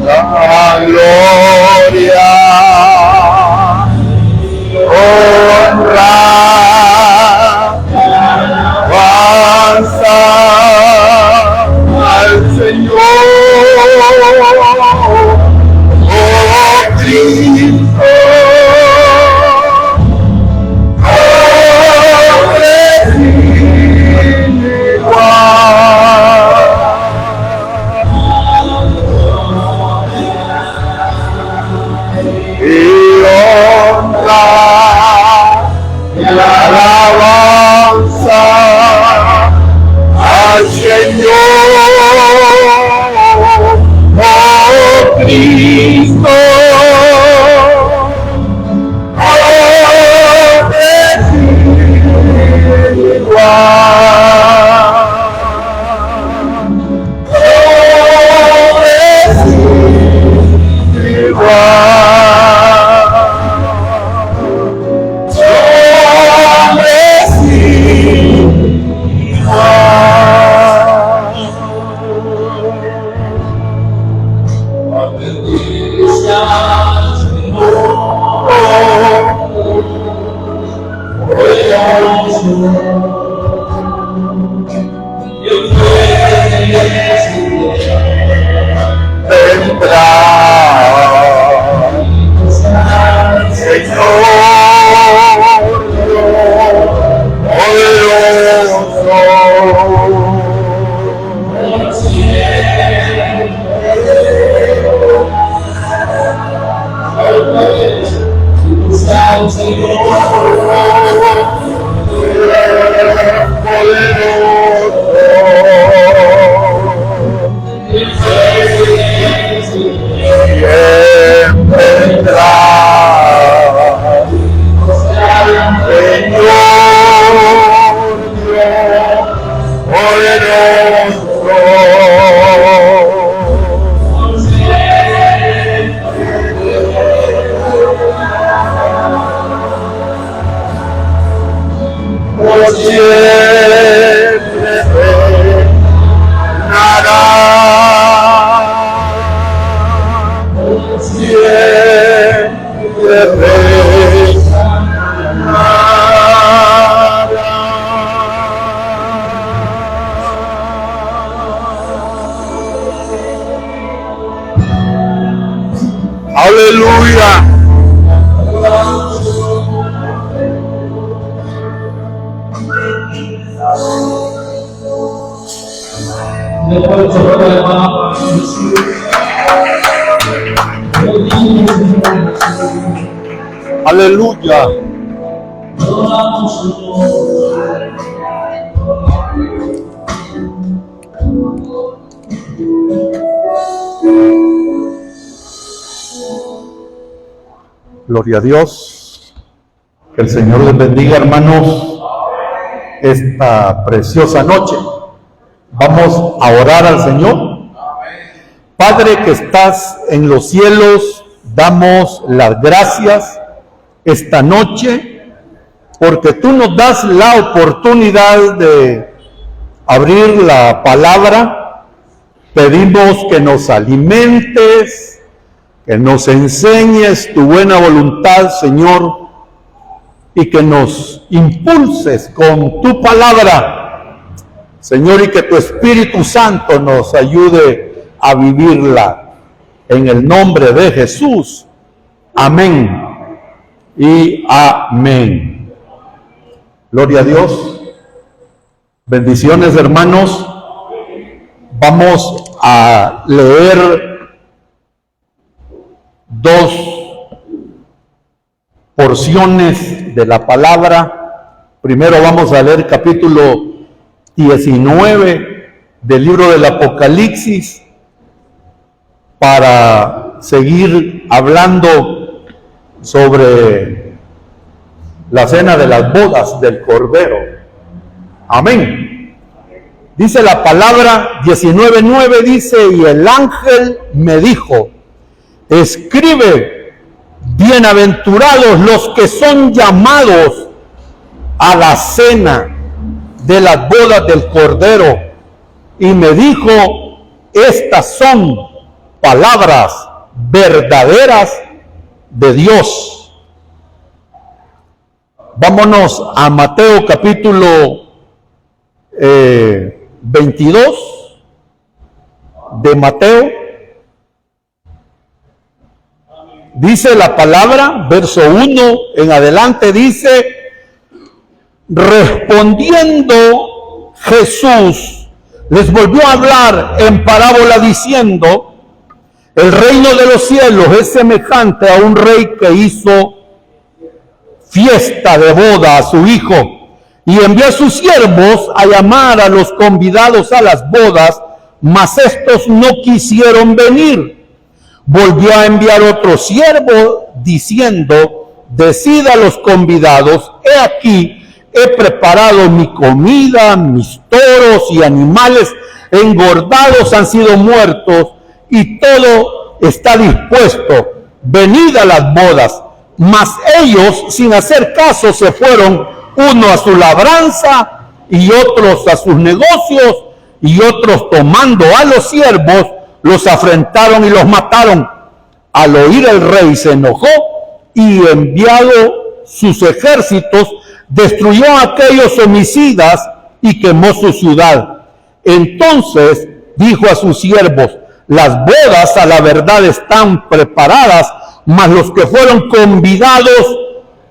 La gloria, honra, alabanza al Señor, oh Cristo, hombre sin igual. Y honra y alabanza al Señor, oh Cristo, hombre sin igual, hombre sin igual. Aleluya. Aleluya. Gloria a Dios. Que el Señor les bendiga, hermanos, esta preciosa noche. Vamos a orar al Señor. Padre que estás en los cielos, damos las gracias esta noche porque tú nos das la oportunidad de abrir la palabra. Pedimos que nos alimentes, que nos enseñes tu buena voluntad, Señor, y que nos impulses con tu palabra, Señor, y que tu Espíritu Santo nos ayude a vivirla. En el nombre de Jesús. Amén y amén. Gloria a Dios. Bendiciones, hermanos. Vamos a leer dos porciones de la palabra. Primero vamos a leer capítulo 19 del libro del Apocalipsis para seguir hablando sobre la cena de las bodas del Cordero. Amén. Dice la palabra 19:9, dice, y el ángel me dijo, escribe, bienaventurados los que son llamados a la cena de las bodas del Cordero. Y me dijo, estas son palabras verdaderas de Dios. Vámonos a Mateo capítulo 22 de Mateo. Dice la palabra, verso 1 en adelante, dice, respondiendo Jesús, les volvió a hablar en parábola diciendo, el reino de los cielos es semejante a un rey que hizo fiesta de boda a su hijo y envió a sus siervos a llamar a los convidados a las bodas, mas estos no quisieron venir. Volvió a enviar otro siervo diciendo, decid a los convidados, he aquí, he preparado mi comida, mis toros y animales engordados han sido muertos y todo está dispuesto, venid a las bodas. Mas ellos, sin hacer caso, se fueron, uno a su labranza y otros a sus negocios, y otros tomando a los siervos, los afrentaron y los mataron. Al oír el rey se enojó y enviado sus ejércitos, destruyó a aquellos homicidas y quemó su ciudad. Entonces dijo a sus siervos, las bodas a la verdad están preparadas, mas los que fueron convidados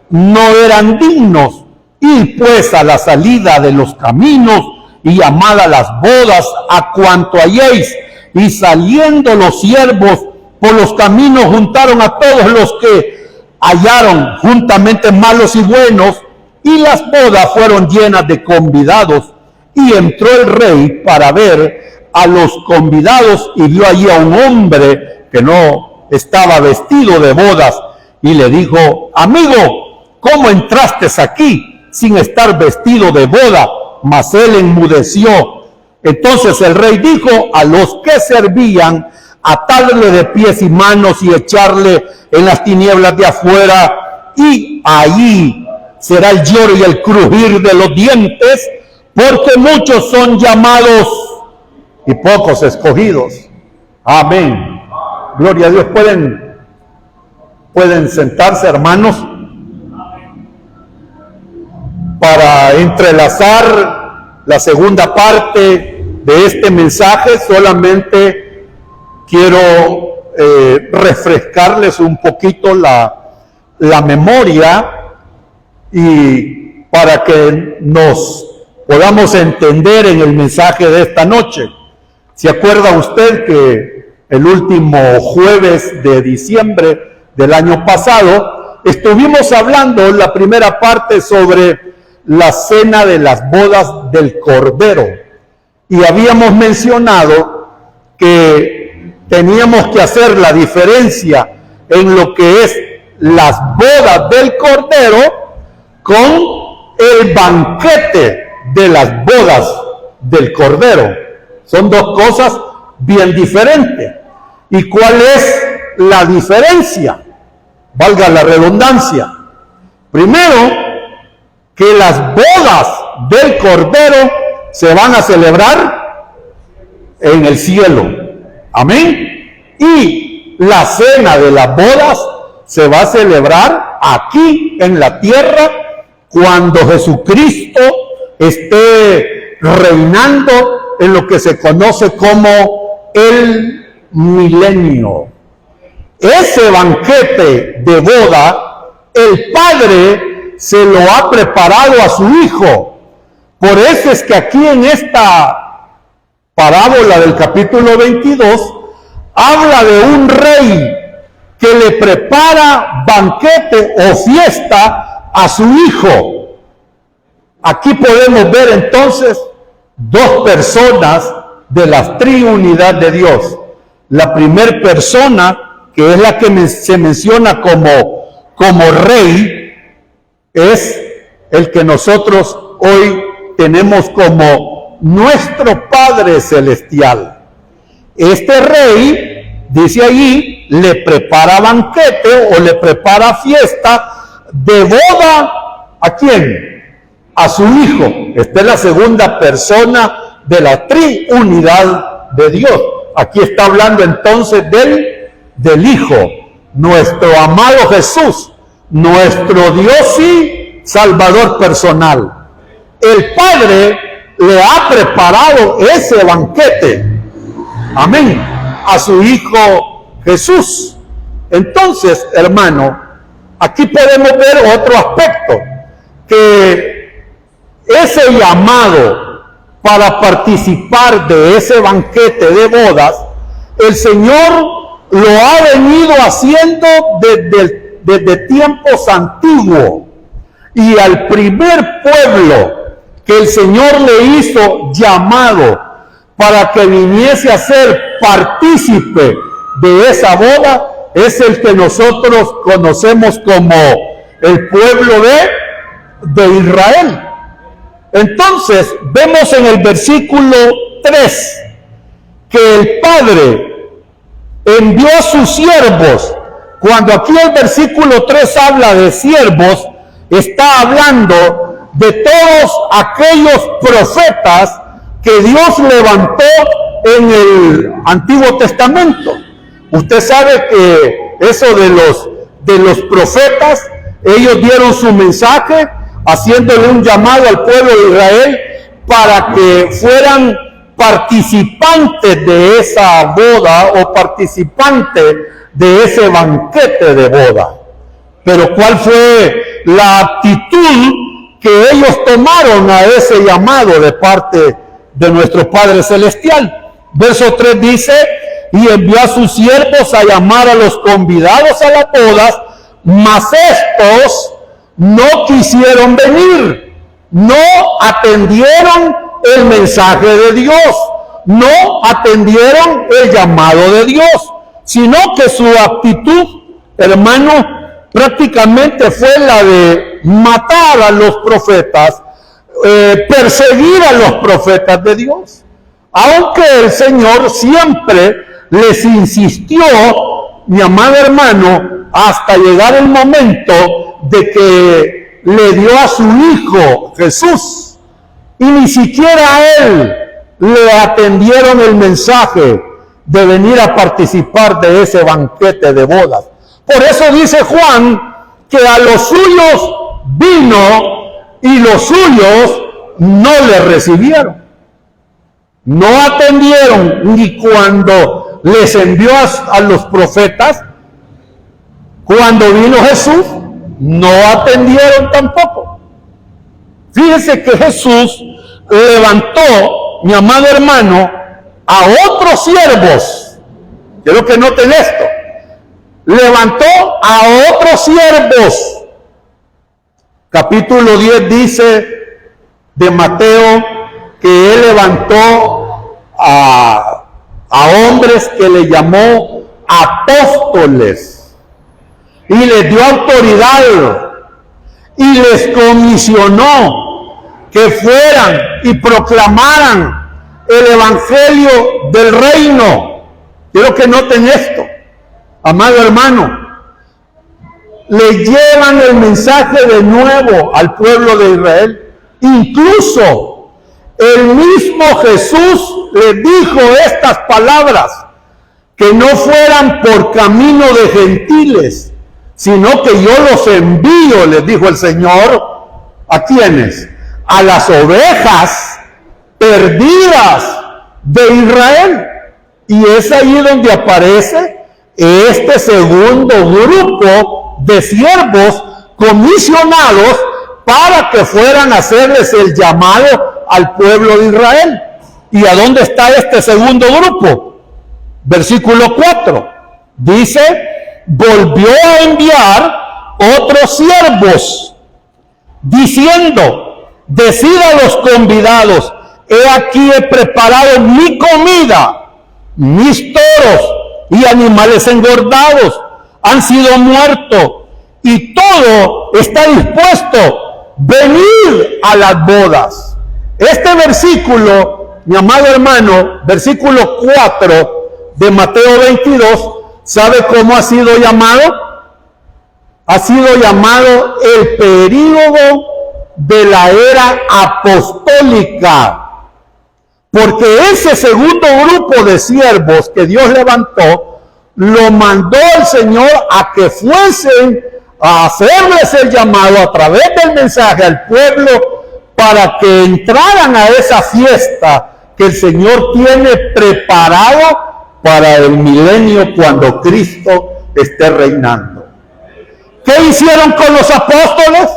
no eran dignos. Id pues a la salida de los caminos y llamad a las bodas a cuanto halléis. Y saliendo los siervos por los caminos juntaron a todos los que hallaron, juntamente malos y buenos, y las bodas fueron llenas de convidados. Y entró el rey para ver a los convidados y vio allí a un hombre que no estaba vestido de bodas y le dijo, amigo, ¿cómo entraste aquí sin estar vestido de boda? Mas él enmudeció. Entonces el rey dijo a los que servían, atarle de pies y manos y echarle en las tinieblas de afuera, y allí será el lloro y el crujir de los dientes, porque muchos son llamados y pocos escogidos. Amén. Gloria a Dios. Pueden sentarse, hermanos, para entrelazar la segunda parte de este mensaje. Solamente quiero refrescarles un poquito la memoria y para que nos podamos entender en el mensaje de esta noche. ¿Se acuerda usted que el último jueves de diciembre del año pasado estuvimos hablando en la primera parte sobre la cena de las bodas del Cordero? Y habíamos mencionado que teníamos que hacer la diferencia en lo que es las bodas del Cordero con el banquete de las bodas del Cordero. Son dos cosas bien diferentes. ¿Y cuál es la diferencia? Valga la redundancia. Primero, que las bodas del Cordero se van a celebrar en el cielo. Amén. Y la cena de las bodas se va a celebrar aquí en la tierra cuando Jesucristo esté reinando en lo que se conoce como el milenio. Ese banquete de boda, el Padre se lo ha preparado a su Hijo. Por eso es que aquí en esta parábola del capítulo 22, habla de un rey que le prepara banquete o fiesta a su Hijo. Aquí podemos ver entonces dos personas de la triunidad de Dios. La primera persona, que es la que se menciona como rey, es el que nosotros hoy tenemos como nuestro Padre Celestial. Este rey, dice allí, le prepara banquete o le prepara fiesta de boda. ¿A quién? A su Hijo. Esta es la segunda persona de la triunidad de Dios. Aquí está hablando entonces del Hijo, nuestro amado Jesús, nuestro Dios y Salvador personal. El Padre le ha preparado ese banquete, amén, a su Hijo Jesús. Entonces, hermano, aquí podemos ver otro aspecto, que ese llamado para participar de ese banquete de bodas, el Señor lo ha venido haciendo desde tiempos antiguos. Y al primer pueblo que el Señor le hizo llamado para que viniese a ser partícipe de esa boda, es el que nosotros conocemos como el pueblo de Israel. Entonces, vemos en el versículo 3 que el Padre envió a sus siervos. Cuando aquí el versículo 3 habla de siervos, está hablando de todos aquellos profetas que Dios levantó en el Antiguo Testamento. Usted sabe que eso de los profetas, ellos dieron su mensaje haciéndole un llamado al pueblo de Israel para que fueran participantes de esa boda o participantes de ese banquete de boda. Pero ¿cuál fue la actitud que ellos tomaron a ese llamado de parte de nuestro Padre Celestial? Verso 3 dice: y envió a sus siervos a llamar a los convidados a las bodas, mas estos no quisieron venir, no atendieron el mensaje de Dios, no atendieron el llamado de Dios, sino que su actitud, hermano, prácticamente fue la de matar a los profetas, perseguir a los profetas de Dios. Aunque el Señor siempre les insistió, mi amado hermano, hasta llegar el momento de que le dio a su Hijo Jesús, y ni siquiera a él le atendieron el mensaje de venir a participar de ese banquete de bodas. Por eso dice Juan que a los suyos vino y los suyos no le recibieron. No atendieron, ni cuando les envió a los profetas, cuando vino Jesús, no atendieron tampoco. Fíjense que Jesús levantó, mi amado hermano, a otros siervos. Quiero que noten esto. Levantó a otros siervos. Capítulo 10 dice de Mateo que él levantó a hombres que le llamó apóstoles y les dio autoridad y les comisionó que fueran y proclamaran el evangelio del reino. Quiero que noten esto, amado hermano. Le llevan el mensaje de nuevo al pueblo de Israel. Incluso el mismo Jesús les dijo estas palabras: que no fueran por camino de gentiles, sino que yo los envío, les dijo el Señor. ¿A quiénes? A las ovejas perdidas de Israel. Y es ahí donde aparece este segundo grupo de siervos comisionados para que fueran a hacerles el llamado al pueblo de Israel. ¿Y a dónde está este segundo grupo? Versículo 4 dice: volvió a enviar otros siervos, diciendo: decid a los convidados, he aquí he preparado mi comida, mis toros y animales engordados han sido muertos, y todo está dispuesto, venid a las bodas. Este versículo, mi amado hermano, versículo 4 de Mateo 22, ¿sabe cómo ha sido llamado? Ha sido llamado el período de la era apostólica. Porque ese segundo grupo de siervos que Dios levantó, lo mandó el Señor a que fuesen a hacerles el llamado a través del mensaje al pueblo para que entraran a esa fiesta que el Señor tiene preparado para el milenio cuando Cristo esté reinando. ¿Qué hicieron con los apóstoles?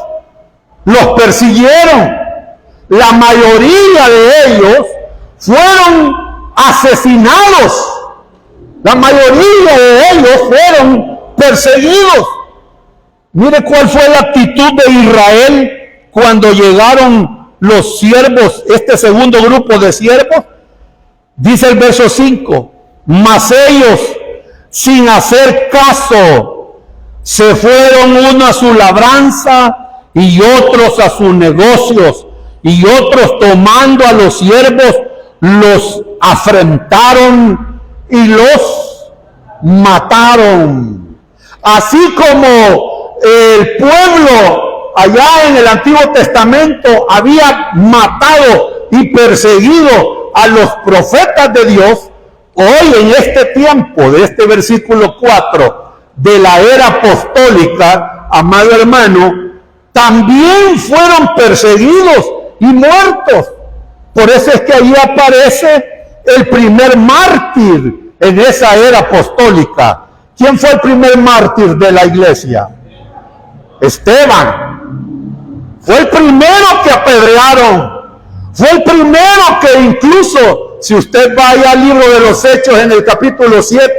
Los persiguieron. La mayoría de ellos fueron asesinados. La mayoría de ellos fueron perseguidos. Mire cuál fue la actitud de Israel cuando llegaron los siervos, este segundo grupo de siervos. Dice el verso 5, mas ellos, sin hacer caso, se fueron uno a su labranza y otros a sus negocios, y otros tomando a los siervos los afrentaron y los mataron. Así como el pueblo allá en el Antiguo Testamento había matado y perseguido a los profetas de Dios, hoy en este tiempo de este versículo 4 de la era apostólica, amado hermano, también fueron perseguidos y muertos. Por eso es que ahí aparece el primer mártir en esa era apostólica. ¿Quién fue el primer mártir de la iglesia? Esteban. Fue el primero que apedrearon. Fue el primero que incluso, si usted va allá al libro de los Hechos en el capítulo 7,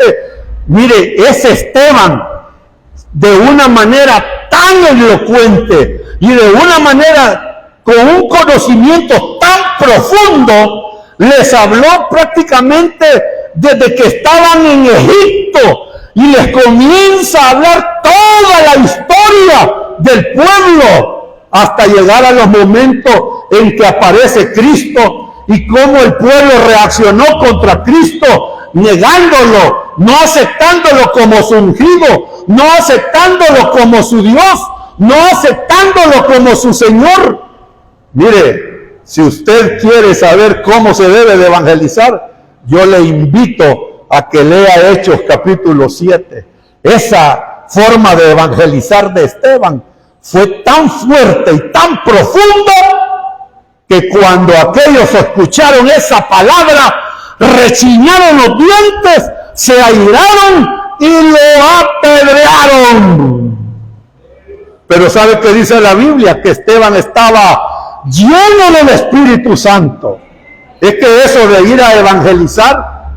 mire, ese Esteban, de una manera tan elocuente y de una manera con un conocimiento tan profundo, les habló prácticamente desde que estaban en Egipto y les comienza a hablar toda la historia del pueblo hasta llegar a los momentos en que aparece Cristo y cómo el pueblo reaccionó contra Cristo, negándolo, no aceptándolo como su ungido, no aceptándolo como su Dios, no aceptándolo como su Señor. Mire, si usted quiere saber cómo se debe de evangelizar, yo le invito a que lea Hechos capítulo 7. Esa forma de evangelizar de Esteban fue tan fuerte y tan profunda que cuando aquellos escucharon esa palabra, rechiñaron los dientes, se airaron y lo apedrearon. Pero ¿sabe qué dice la Biblia? Que Esteban estaba lleno del Espíritu Santo. Es que eso de ir a evangelizar,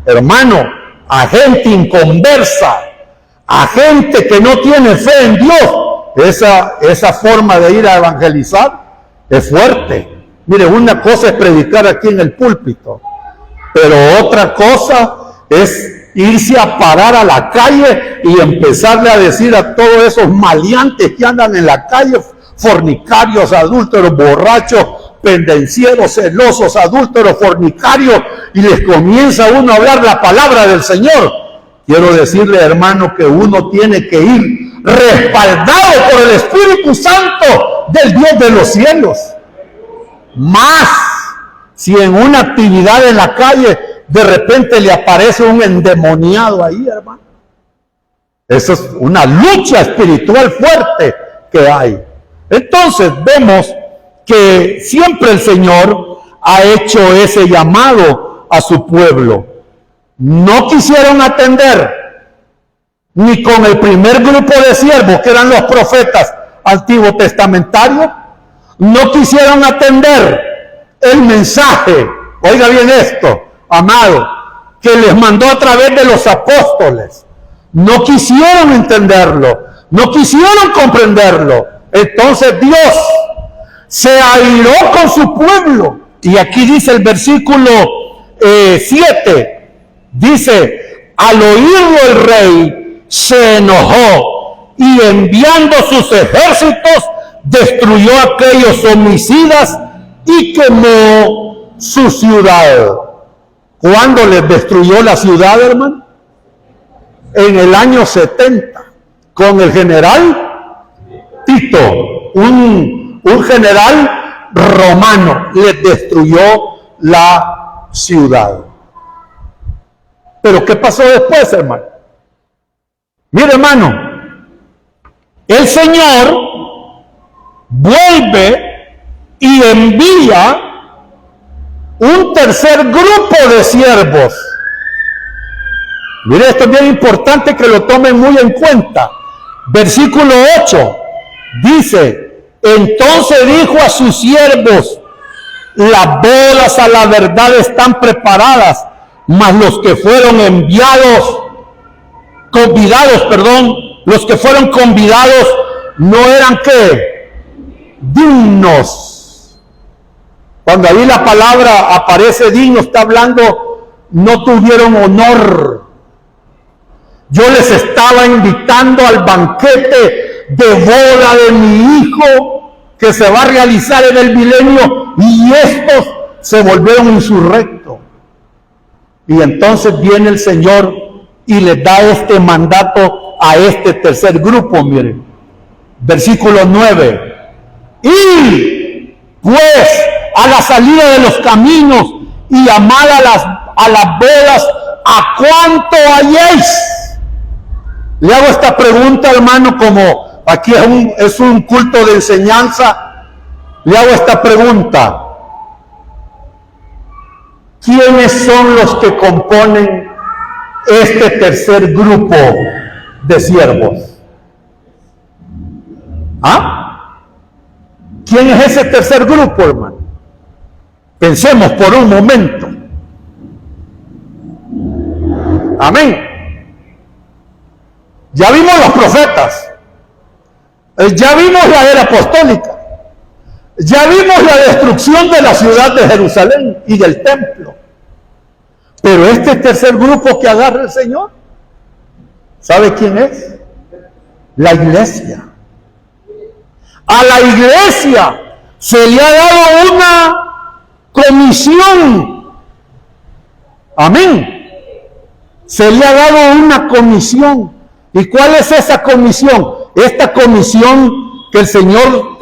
hermano, a gente inconversa, a gente que no tiene fe en Dios, esa forma de ir a evangelizar es fuerte. Mire, una cosa es predicar aquí en el púlpito, pero otra cosa es irse a parar a la calle y empezarle a decir a todos esos maleantes que andan en la calle, fornicarios, adúlteros, borrachos, pendencieros, celosos, adúlteros, fornicarios, y les comienza uno a hablar la palabra del Señor. Quiero decirle, hermano, que uno tiene que ir respaldado por el Espíritu Santo del Dios de los cielos. Más si en una actividad en la calle de repente le aparece un endemoniado ahí, hermano. Eso es una lucha espiritual fuerte que hay. Entonces vemos que siempre el Señor ha hecho ese llamado a su pueblo. No quisieron atender ni con el primer grupo de siervos, que eran los profetas antiguo testamentarios. No quisieron atender el mensaje, oiga bien esto, amado, que les mandó a través de los apóstoles. No quisieron entenderlo, no quisieron comprenderlo. Entonces Dios se airó con su pueblo. Y aquí dice el versículo 7, dice, al oírlo el rey se enojó y enviando sus ejércitos destruyó a aquellos homicidas y quemó su ciudad. ¿Cuándo les destruyó la ciudad, hermano? En el año 70, con el general Tito, un general romano, les destruyó la ciudad. Pero ¿qué pasó después, hermano? Mire, hermano, el Señor vuelve y envía un tercer grupo de siervos. Mire, esto es bien importante que lo tomen muy en cuenta. Versículo 8 dice: entonces dijo a sus siervos: las bodas a la verdad están preparadas, mas los que fueron los que fueron convidados no eran ¿qué? Dignos. Cuando ahí la palabra aparece digno, está hablando, no tuvieron honor. Yo les estaba invitando al banquete de boda de mi hijo que se va a realizar en el milenio, y estos se volvieron insurrectos. Y entonces viene el Señor y les da este mandato a este tercer grupo. Miren, versículo 9: y pues a la salida de los caminos y llamad a las bodas a cuanto halléis. Le hago esta pregunta, hermano, como aquí es un culto de enseñanza. Le hago esta pregunta: ¿quiénes son los que componen este tercer grupo de siervos? ¿Ah? ¿Quién es ese tercer grupo, hermano? Pensemos por un momento. Amén. Ya vimos los profetas, ya vimos la era apostólica, ya vimos la destrucción de la ciudad de Jerusalén y del templo. Pero este tercer grupo que agarra el Señor, ¿sabe quién es? La iglesia. A la iglesia se le ha dado una comisión. Amén. Se le ha dado una comisión. ¿Y cuál es esa comisión? Esta comisión que el Señor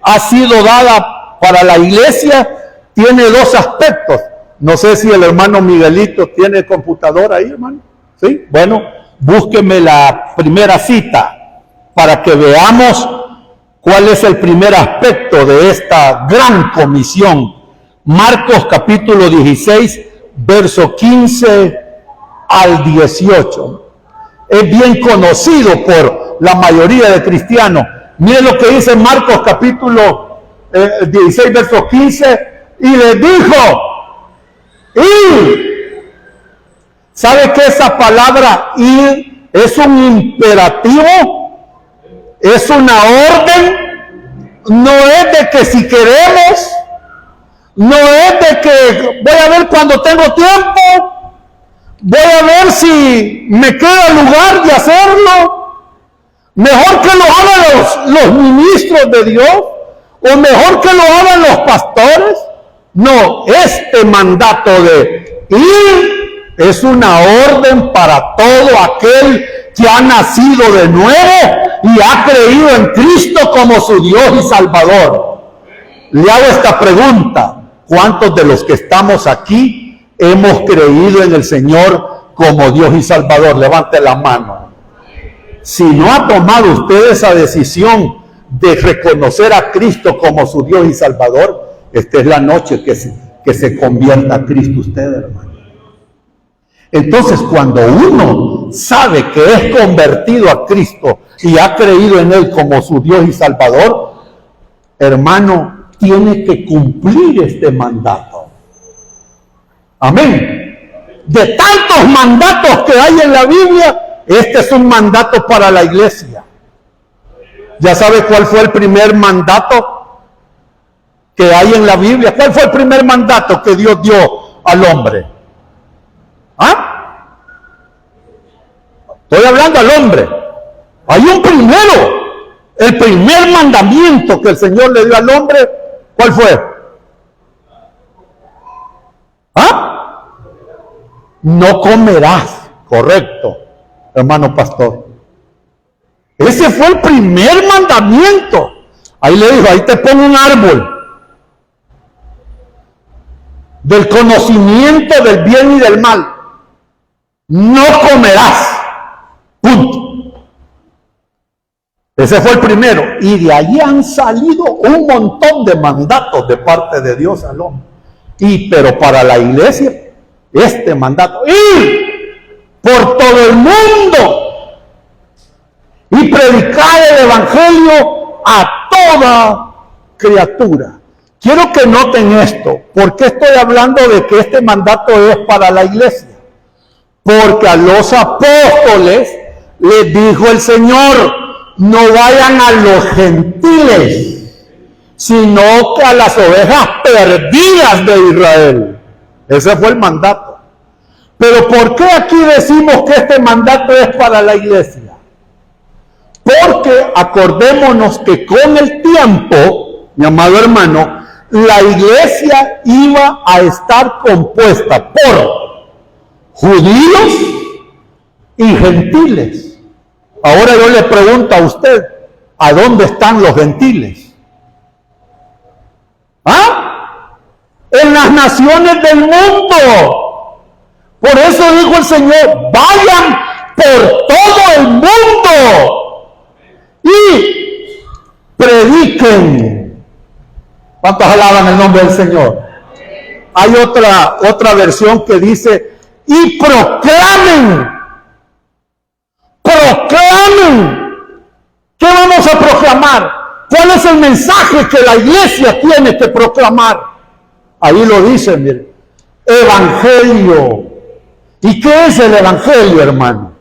ha sido dada para la iglesia tiene dos aspectos. No sé si el hermano Miguelito tiene computadora ahí, hermano. ¿Sí? Bueno, búsqueme la primera cita para que veamos cuál es el primer aspecto de esta gran comisión. Marcos capítulo 16, verso 15 al 18. Es bien conocido por la mayoría de cristianos. Miren lo que dice Marcos capítulo 16, verso 15. Y les dijo: ir. ¿Sabe que esa palabra ir es un imperativo? Es una orden. No es de que si queremos, no es de que voy a ver cuando tengo tiempo, voy a ver si me queda lugar de hacerlo. Mejor que lo hagan los ministros de Dios, o mejor que lo hagan los pastores. No, este mandato de ir es una orden para todo aquel que ha nacido de nuevo y ha creído en Cristo como su Dios y Salvador. Le hago esta pregunta: ¿cuántos de los que estamos aquí hemos creído en el Señor como Dios y Salvador? Levante la mano. Si no ha tomado usted esa decisión de reconocer a Cristo como su Dios y Salvador, esta es la noche que se convierta a Cristo usted, hermano. Entonces, cuando uno sabe que es convertido a Cristo y ha creído en Él como su Dios y Salvador, hermano, tiene que cumplir este mandato. Amén. De tantos mandatos que hay en la Biblia, este es un mandato para la iglesia. ¿Ya sabe cuál fue el primer mandato que hay en la Biblia? ¿Cuál fue el primer mandato que Dios dio al hombre? ¿Ah? Estoy hablando al hombre. Hay un primero. El primer mandamiento que el Señor le dio al hombre, ¿cuál fue? ¿Ah? No comerás, correcto, hermano pastor. Ese fue el primer mandamiento. Ahí le dijo, ahí te pongo un árbol del conocimiento del bien y del mal. No comerás. Punto. Ese fue el primero. Y de allí han salido un montón de mandatos de parte de Dios al hombre. Pero para la iglesia, este mandato, ir por todo el mundo y predicar el evangelio a toda criatura. Quiero que noten esto. ¿Por qué estoy hablando de que este mandato es para la iglesia? Porque a los apóstoles les dijo el Señor, no vayan a los gentiles, sino que a las ovejas perdidas de Israel. Ese fue el mandato. Pero ¿por qué aquí decimos que este mandato es para la iglesia? Porque acordémonos que con el tiempo, mi amado hermano, la iglesia iba a estar compuesta por judíos y gentiles. Ahora yo le pregunto a usted, ¿a dónde están los gentiles? ¿Ah? En las naciones del mundo. Por eso dijo el Señor, vayan por todo el mundo y prediquen. ¿Cuántos alaban el nombre del Señor? Hay otra versión que dice, y proclamen. Proclamen. ¿Qué vamos a proclamar? ¿Cuál es el mensaje que la iglesia tiene que proclamar? Ahí lo dice, mire. Evangelio. ¿Y qué es el evangelio, hermano?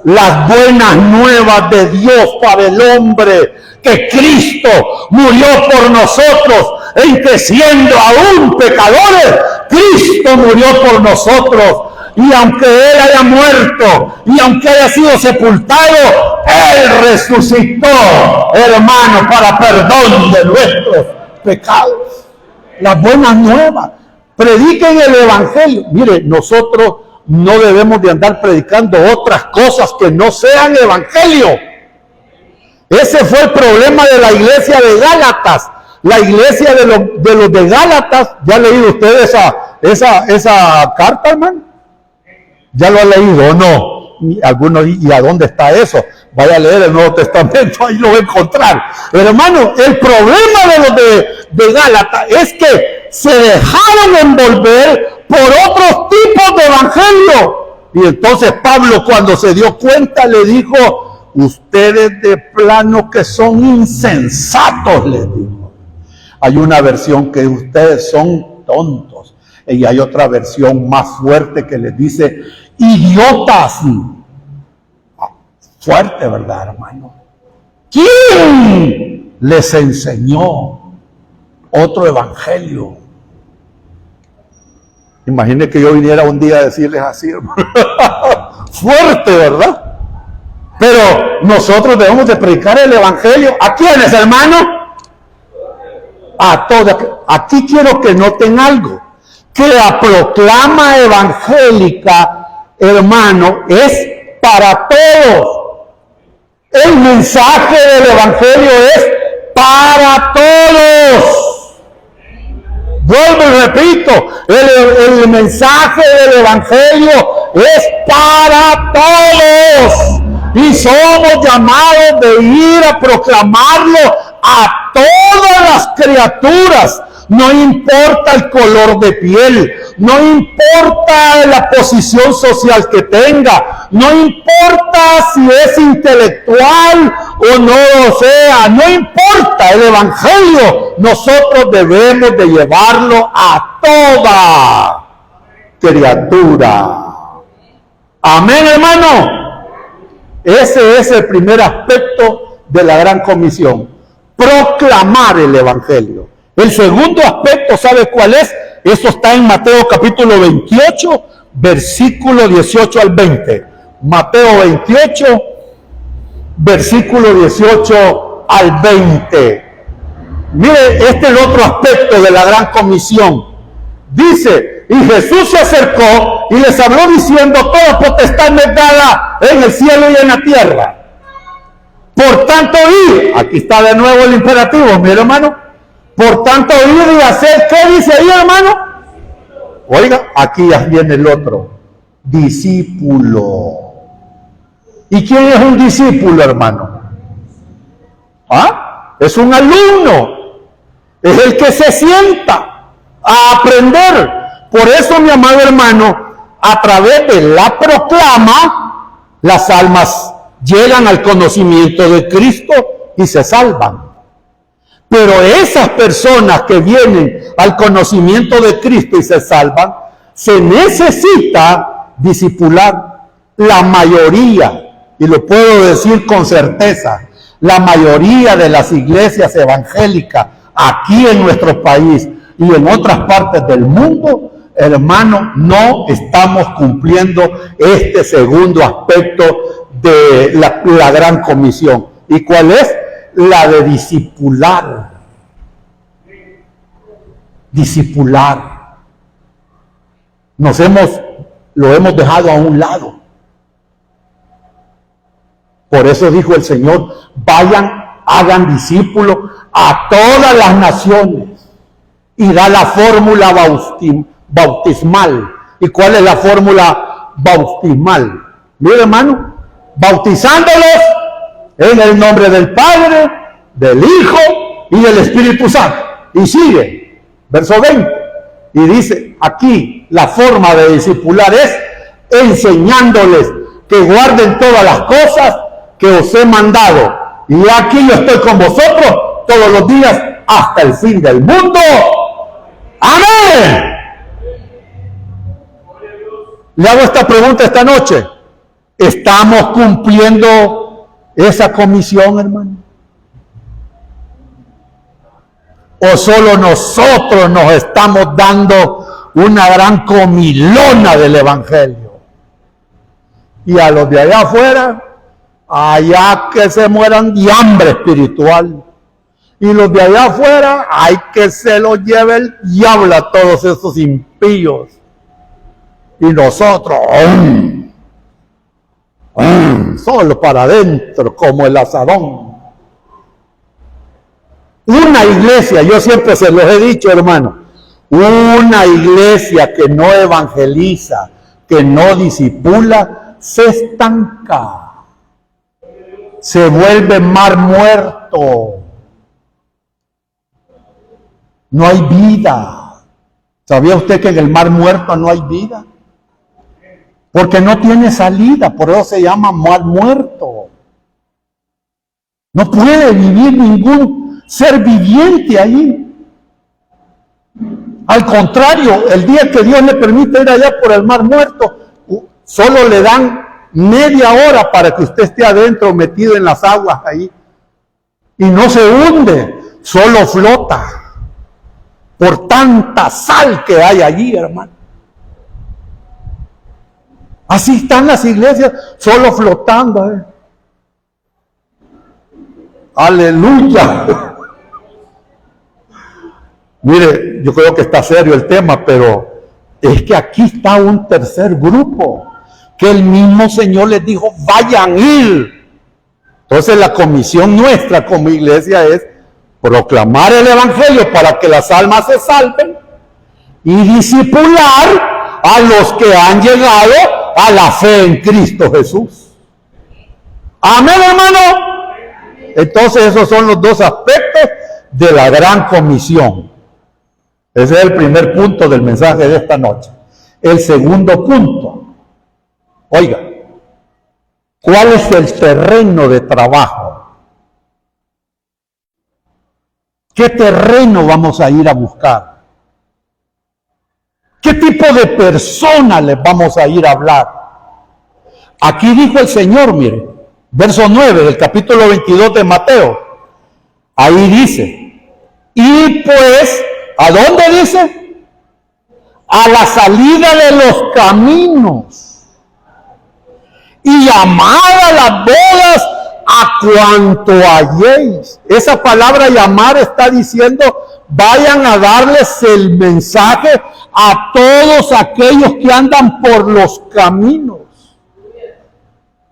Las buenas nuevas de Dios para el hombre, que Cristo murió por nosotros, en que siendo aún pecadores, Cristo murió por nosotros. Y aunque Él haya muerto, y aunque haya sido sepultado, Él resucitó, hermano, para perdón de nuestros pecados. Las buenas nuevas. Prediquen el evangelio. Mire, nosotros no debemos de andar predicando otras cosas que no sean evangelio. Ese fue el problema de la iglesia de Gálatas. La iglesia de los de Gálatas, ¿ya ha leído usted esa carta, hermano? ¿Ya lo ha leído o no? Algunos, ¿y a dónde está eso? Vaya a leer el Nuevo Testamento, ahí lo va a encontrar. Pero hermano, el problema de los de Gálatas es que se dejaron envolver por otros tipos de evangelio. Y entonces Pablo, cuando se dio cuenta, le dijo, ustedes de plano que son insensatos, les dijo. Hay una versión que ustedes son tontos. Y hay otra versión más fuerte que les dice, idiotas. Fuerte, ¿verdad, hermano? ¿Quién les enseñó otro evangelio? Imagine que yo viniera un día a decirles así, hermano. Fuerte, ¿verdad? Pero nosotros debemos de predicar el evangelio. ¿A quiénes, hermano? A todas. Aquí quiero que noten algo. Que la proclama evangélica, hermano, es para todos. El mensaje del evangelio es para todos. Vuelvo y repito, el mensaje del evangelio es para todos. Y somos llamados de ir a proclamarlo a todas las criaturas. No importa el color de piel, no importa la posición social que tenga, no importa si es intelectual o no lo sea, no importa el evangelio, nosotros debemos de llevarlo a toda criatura. Amén, hermano. Ese es el primer aspecto de la gran comisión, proclamar el evangelio. El segundo aspecto, ¿sabe cuál es? Eso está en Mateo capítulo 28, versículo 18 al 20. Mateo 28, versículo 18 al 20. Mire, este es el otro aspecto de la gran comisión. Dice, y Jesús se acercó y les habló diciendo, toda potestad me es dada en el cielo y en la tierra. Por tanto, id, aquí está de nuevo el imperativo, mi hermano. Por tanto, id y hacer, ¿qué dice ahí, hermano? Oiga, aquí ya viene el otro, discípulo. ¿Y quién es un discípulo, hermano? ¿Ah? Es un alumno, es el que se sienta a aprender. Por eso, mi amado hermano, a través de la proclama, las almas llegan al conocimiento de Cristo y se salvan. Pero esas personas que vienen al conocimiento de Cristo y se salvan, se necesita discipular. La mayoría, y lo puedo decir con certeza, la mayoría de las iglesias evangélicas aquí en nuestro país y en otras partes del mundo, hermano, no estamos cumpliendo este segundo aspecto de la gran comisión. ¿Y cuál es? La de discipular. Discipular. Lo hemos dejado a un lado. Por eso dijo el Señor, vayan, hagan discípulos a todas las naciones. Y da la fórmula bautismal. ¿Y cuál es la fórmula bautismal? Mire, hermano, bautizándolos en el nombre del Padre, del Hijo y del Espíritu Santo. Y sigue, verso 20. Y dice, aquí la forma de discipular es enseñándoles que guarden todas las cosas que os he mandado. Y aquí yo estoy con vosotros todos los días hasta el fin del mundo. ¡Amén! Le hago esta pregunta esta noche. ¿Estamos cumpliendo esa comisión, hermano? ¿O solo nosotros nos estamos dando una gran comilona del Evangelio? Y a los de allá afuera, allá que se mueran de hambre espiritual. Y los de allá afuera, hay que se los lleve el diablo a todos esos impíos. Y nosotros, solo para adentro, como el asadón. Una iglesia, yo siempre se los he dicho, hermano, una iglesia que no evangeliza, que no discipula, se estanca. Se vuelve mar muerto. No hay vida. ¿Sabía usted que en el mar muerto no hay vida? Porque no tiene salida, por eso se llama mar muerto. No puede vivir ningún ser viviente ahí. Al contrario, el día que Dios le permite ir allá por el mar muerto, solo le dan media hora para que usted esté adentro metido en las aguas ahí. Y no se hunde, solo flota. Por tanta sal que hay allí, hermano. Así están las iglesias, solo flotando. Aleluya. Mire, yo creo que está serio el tema, pero es que aquí está un tercer grupo, que el mismo Señor les dijo, vayan ir. Entonces la comisión nuestra como iglesia es proclamar el Evangelio para que las almas se salven y discipular a los que han llegado a la fe en Cristo Jesús. Amén, hermano. Entonces esos son los dos aspectos de la gran comisión. Ese es el primer punto del mensaje de esta noche. El segundo punto, oiga, ¿cuál es el terreno de trabajo? ¿Qué terreno vamos a ir a buscar? ¿Qué tipo de personas les vamos a ir a hablar? Aquí dijo el Señor, mire, verso 9 del capítulo 22 de Mateo. Ahí dice, y pues, ¿a dónde dice? A la salida de los caminos. Y llamad a las bodas a cuanto halléis. Esa palabra llamar está diciendo vayan a darles el mensaje a todos aquellos que andan por los caminos.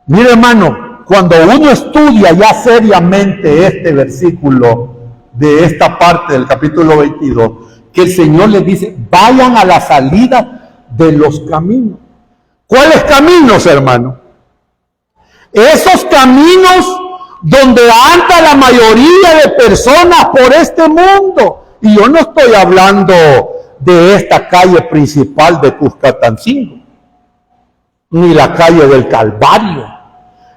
Mire, hermano, cuando uno estudia ya seriamente este versículo de esta parte del capítulo 22, que el Señor les dice, vayan a la salida de los caminos. ¿Cuáles caminos, hermano? Esos caminos donde anda la mayoría de personas por este mundo. Y yo no estoy hablando de esta calle principal de Cuscatancingo, ni la calle del Calvario,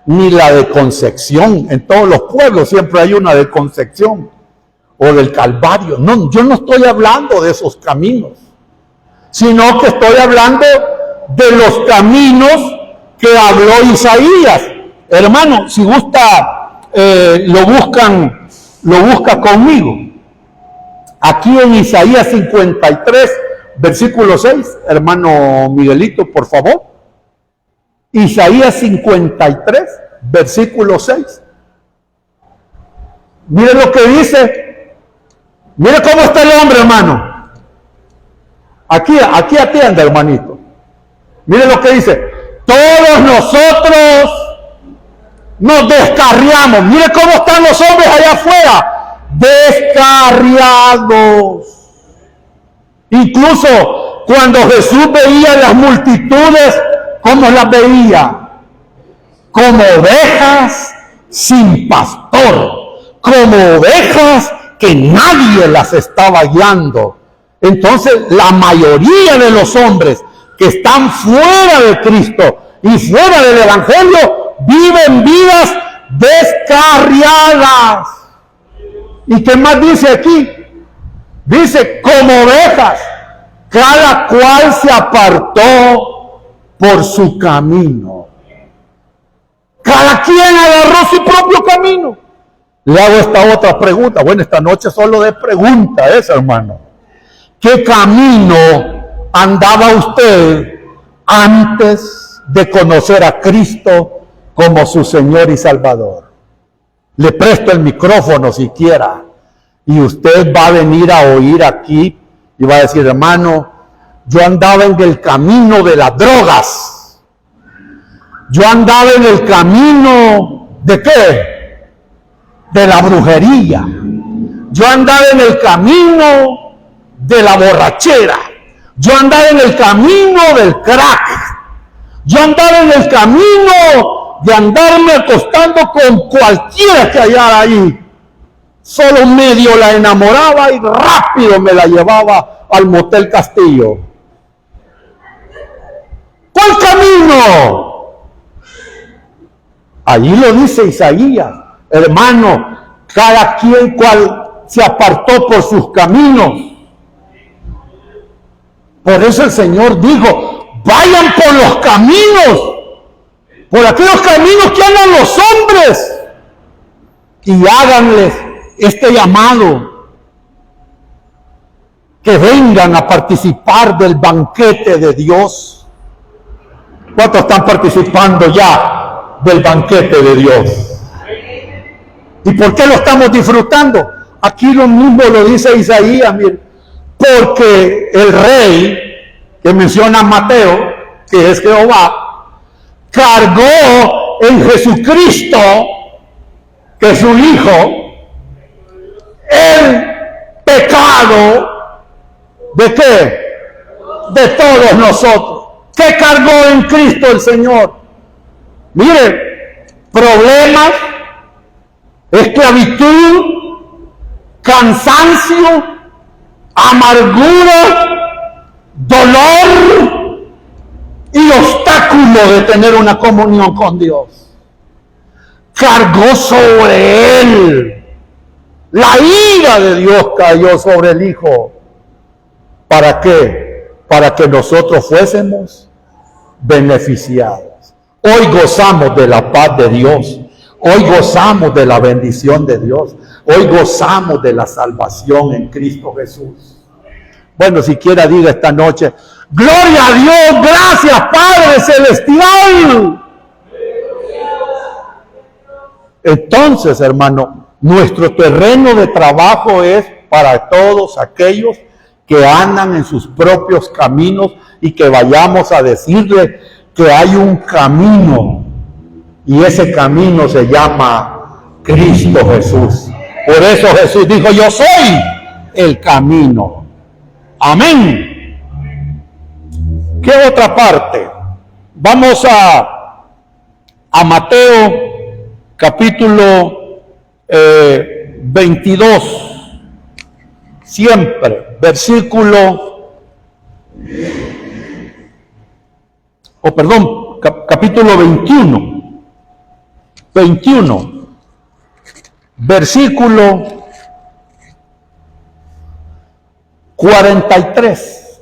ni la de Concepción. En todos los pueblos siempre hay una de Concepción o del Calvario. No, yo no estoy hablando de esos caminos, sino que estoy hablando de los caminos que habló Isaías. Hermano, si gusta, lo busca conmigo. Aquí en Isaías 53, versículo 6, hermano Miguelito, por favor. Isaías 53, versículo 6. Mire lo que dice. Mire cómo está el hombre, hermano. Aquí atiende, hermanito. Mire lo que dice. Todos nosotros nos descarriamos. Mire cómo están los hombres allá afuera. Descarriados. Incluso cuando Jesús veía las multitudes, ¿cómo las veía? Como ovejas sin pastor, como ovejas que nadie las estaba guiando. Entonces, la mayoría de los hombres que están fuera de Cristo y fuera del Evangelio viven vidas descarriadas. ¿Y qué más dice aquí? Dice, como ovejas, cada cual se apartó por su camino. Cada quien agarró su propio camino. Le hago esta otra pregunta. Bueno, esta noche solo de pregunta es, hermano. ¿Qué camino andaba usted antes de conocer a Cristo como su Señor y Salvador? Le presto el micrófono si quiera. Y usted va a venir a oír aquí y va a decir, hermano, yo andaba en el camino de las drogas. Yo andaba en el camino ¿de qué? De la brujería. Yo andaba en el camino de la borrachera. Yo andaba en el camino del crack. Yo andaba en el camino de andarme acostando con cualquiera que hallara ahí. Solo medio la enamoraba y rápido me la llevaba al Motel Castillo. ¿Cuál camino? Allí lo dice Isaías. Hermano, cada quien cual se apartó por sus caminos. Por eso el Señor dijo, vayan por los caminos, por aquellos caminos que andan los hombres, y háganles este llamado, que vengan a participar del banquete de Dios. ¿Cuántos están participando ya del banquete de Dios? ¿Y por qué lo estamos disfrutando? Aquí lo mismo lo dice Isaías, mire, porque el rey que menciona Mateo, que es Jehová, cargó en Jesucristo, que es su Hijo, el pecado ¿de qué? De todos nosotros. ¿Qué cargó en Cristo el Señor? Mire, problemas, esclavitud, cansancio, amargura, dolor y obstáculo de tener una comunión con Dios. Cargó sobre él. La ira de Dios cayó sobre el Hijo. ¿Para qué? Para que nosotros fuésemos beneficiados. Hoy gozamos de la paz de Dios. Hoy gozamos de la bendición de Dios. Hoy gozamos de la salvación en Cristo Jesús. Bueno, siquiera diga esta noche, gloria a Dios, gracias Padre Celestial. Entonces, hermano, nuestro terreno de trabajo es para todos aquellos que andan en sus propios caminos y que vayamos a decirle que hay un camino y ese camino se llama Cristo Jesús. Por eso Jesús dijo, yo soy el camino. Amén. ¿Qué otra parte? Vamos a Mateo capítulo 22. Siempre, capítulo 21, versículo 43.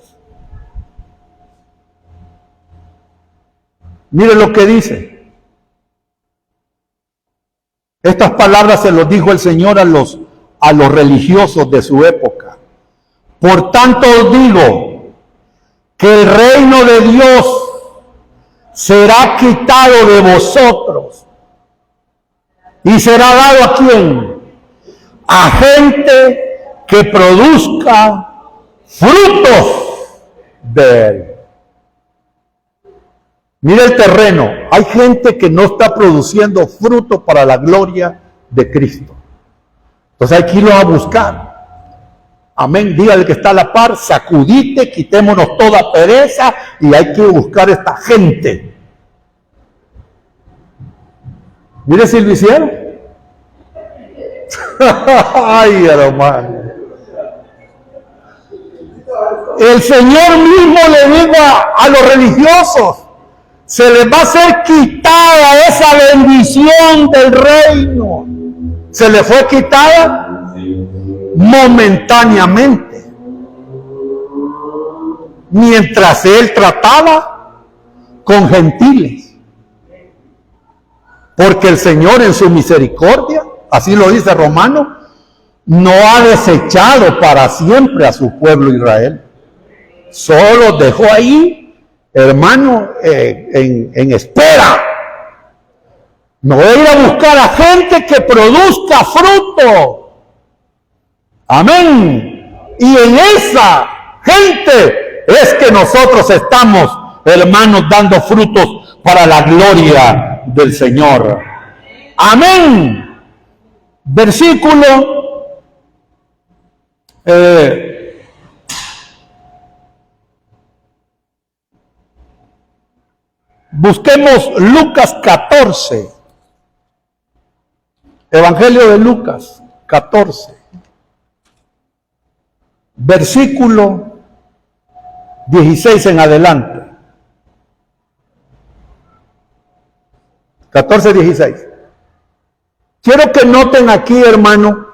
Mire lo que dice. Estas palabras se los dijo el Señor a los religiosos de su época. Por tanto os digo que el reino de Dios será quitado de vosotros y será dado ¿a quién? A gente que produzca frutos de él. Mire el terreno, hay gente que no está produciendo fruto para la gloria de Cristo. Entonces hay que irlo a buscar. Amén. Dígale que está a la par, sacudite, quitémonos toda pereza y hay que buscar a esta gente. Mire si lo hicieron. Ay, hermano. El Señor mismo le dijo a los religiosos, se les va a ser quitada esa bendición del reino. Se le fue quitada momentáneamente, mientras él trataba con gentiles, porque el Señor en su misericordia, así lo dice Romano, no ha desechado para siempre a su pueblo Israel, solo dejó ahí, hermano, en espera. No voy a ir a buscar a gente que produzca fruto. Amén. Y en esa gente es que nosotros estamos, hermanos, dando frutos para la gloria del Señor. Amén. Versículo busquemos Lucas 14. Evangelio de Lucas 14. Versículo 16 en adelante. 14, 16. Quiero que noten aquí, hermano,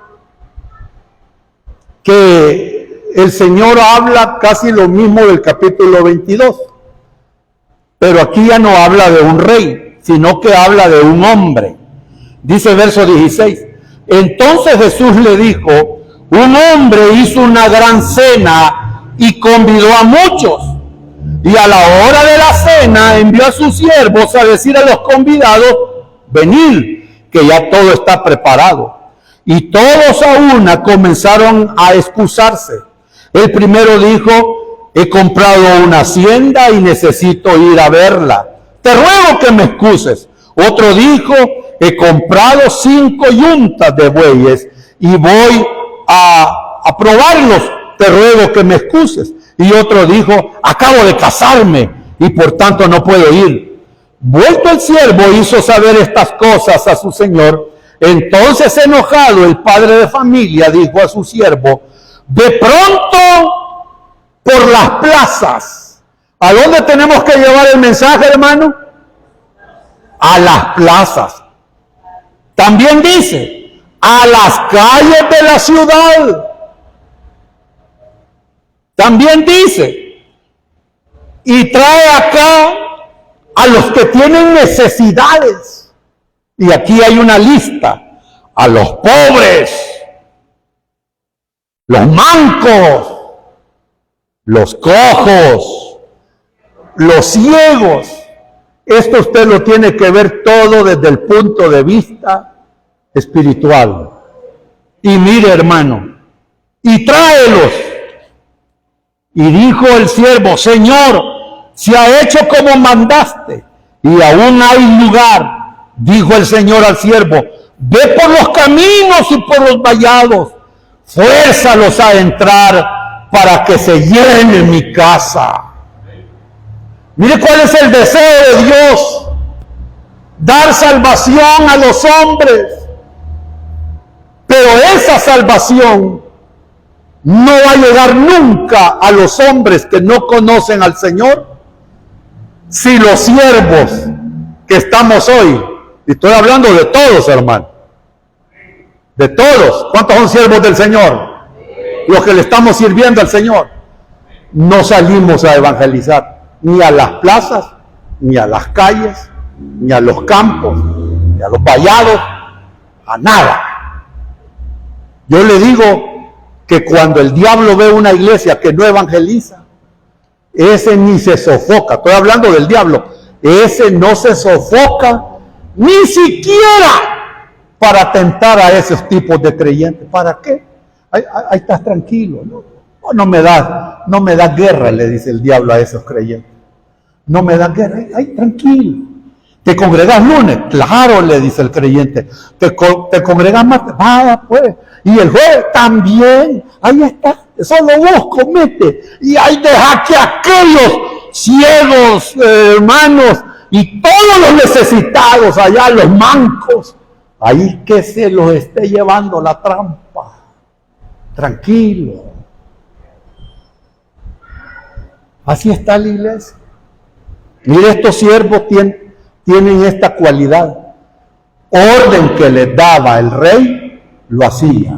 que el Señor habla casi lo mismo del capítulo 22. Pero aquí ya no habla de un rey, sino que habla de un hombre. Dice verso 16. Entonces Jesús le dijo, un hombre hizo una gran cena y convidó a muchos. Y a la hora de la cena envió a sus siervos a decir a los convidados, venid, que ya todo está preparado. Y todos a una comenzaron a excusarse. El primero dijo, he comprado una hacienda y necesito ir a verla. Te ruego que me excuses. Otro dijo, he comprado 5 yuntas de bueyes y voy a probarlos. Te ruego que me excuses. Y otro dijo, acabo de casarme y por tanto no puedo ir. Vuelto el siervo hizo saber estas cosas a su señor. Entonces enojado el padre de familia dijo a su siervo, de pronto por las plazas. ¿A dónde tenemos que llevar el mensaje, hermano? A las plazas. También dice, a las calles de la ciudad. También dice, y trae acá a los que tienen necesidades. Y aquí hay una lista. A los pobres, los mancos, los cojos, los ciegos. Esto usted lo tiene que ver todo desde el punto de vista espiritual. Y mire, hermano, y tráelos. Y dijo el siervo: Señor, se ha hecho como mandaste, y aún hay lugar. Dijo el Señor al siervo: ve por los caminos y por los vallados, fuérzalos a entrar para que se llene mi casa. Mire cuál es el deseo de Dios: dar salvación a los hombres. Pero esa salvación no va a llegar nunca a los hombres que no conocen al Señor si los siervos que estamos hoy, y estoy hablando de todos, hermano, de todos. ¿Cuántos son siervos del Señor? Los que le estamos sirviendo al Señor. No salimos a evangelizar ni a las plazas, ni a las calles, ni a los campos, ni a los vallados, a nada. Yo le digo que cuando el diablo ve una iglesia que no evangeliza, ese ni se sofoca. Estoy hablando del diablo. Ese no se sofoca ni siquiera para tentar a esos tipos de creyentes. ¿Para qué? Ahí estás tranquilo, ¿no? No me da guerra, le dice el diablo a esos creyentes. No me da guerra, ahí tranquilo. ¿Te congregas lunes? Claro, le dice el creyente. ¿Te congregas martes? Vaya pues. Y el jueves también. Ahí está. Solo vos comete. Y ahí deja que aquellos ciegos, hermanos, y todos los necesitados allá, los mancos, ahí que se los esté llevando la trampa. Tranquilo. Así está la iglesia. Mire, estos siervos tienen esta cualidad. Orden que les daba el rey, lo hacía.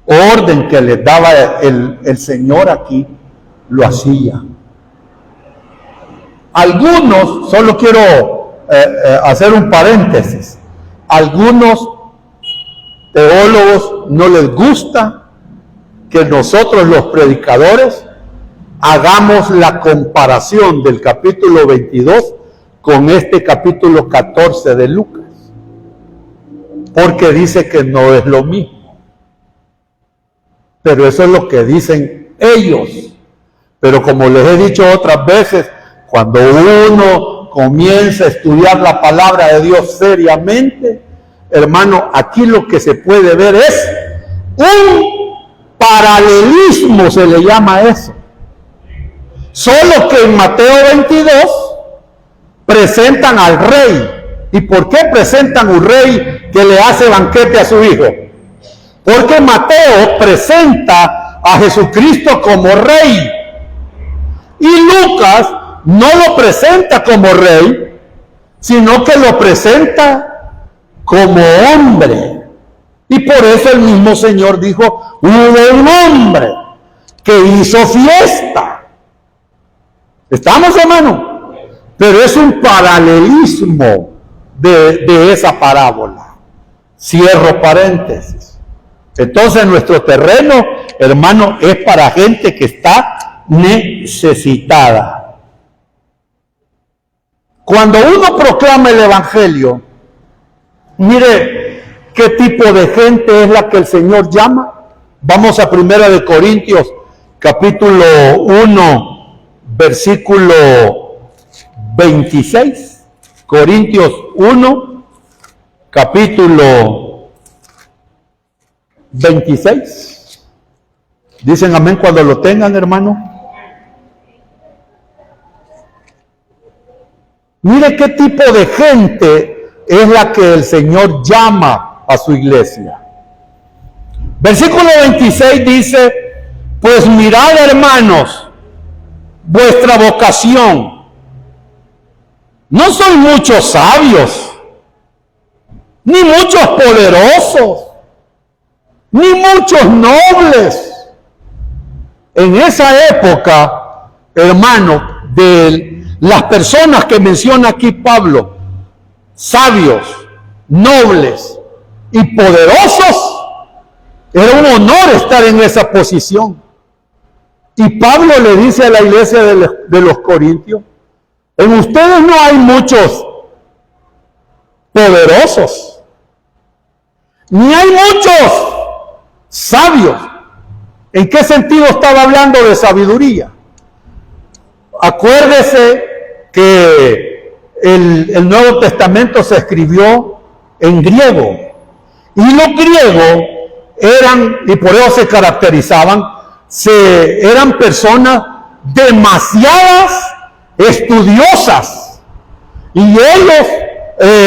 Orden que les daba el Señor aquí, lo hacía. Algunos, solo quiero hacer un paréntesis, algunos teólogos no les gusta que nosotros los predicadores hagamos la comparación del capítulo 22 con este capítulo 14 de Lucas, porque dice que no es lo mismo. Pero eso es lo que dicen ellos. Pero como les he dicho otras veces, cuando uno comienza a estudiar la palabra de Dios seriamente, hermano, aquí lo que se puede ver es un paralelismo, se le llama eso. Solo que en Mateo 22 presentan al rey. ¿Y por qué presentan un rey que le hace banquete a su hijo? Porque Mateo presenta a Jesucristo como rey. Y Lucas no lo presenta como rey, sino que lo presenta como hombre. Y por eso el mismo Señor dijo: hubo un hombre que hizo fiesta. ¿Estamos, hermano? Pero es un paralelismo de esa parábola. Cierro paréntesis. Entonces nuestro terreno, hermano, es para gente que está necesitada. Cuando uno proclama el Evangelio, mire qué tipo de gente es la que el Señor llama. Vamos a 1 de Corintios, capítulo 1, versículo 26. Corintios 1, capítulo 26. Dicen amén cuando lo tengan, hermano. Mire qué tipo de gente es la que el Señor llama a su iglesia. Versículo 26 dice: pues mirad, hermanos, vuestra vocación. No son muchos sabios, ni muchos poderosos, ni muchos nobles. En esa época, hermano, de las personas que menciona aquí Pablo, sabios, nobles y poderosos, era un honor estar en esa posición. Y Pablo le dice a la iglesia de los Corintios: en ustedes no hay muchos poderosos, ni hay muchos sabios. ¿En qué sentido estaba hablando de sabiduría? Acuérdese que el Nuevo Testamento se escribió en griego. Y los griegos eran, y por eso se caracterizaban, eran personas demasiadas estudiosas. Y ellos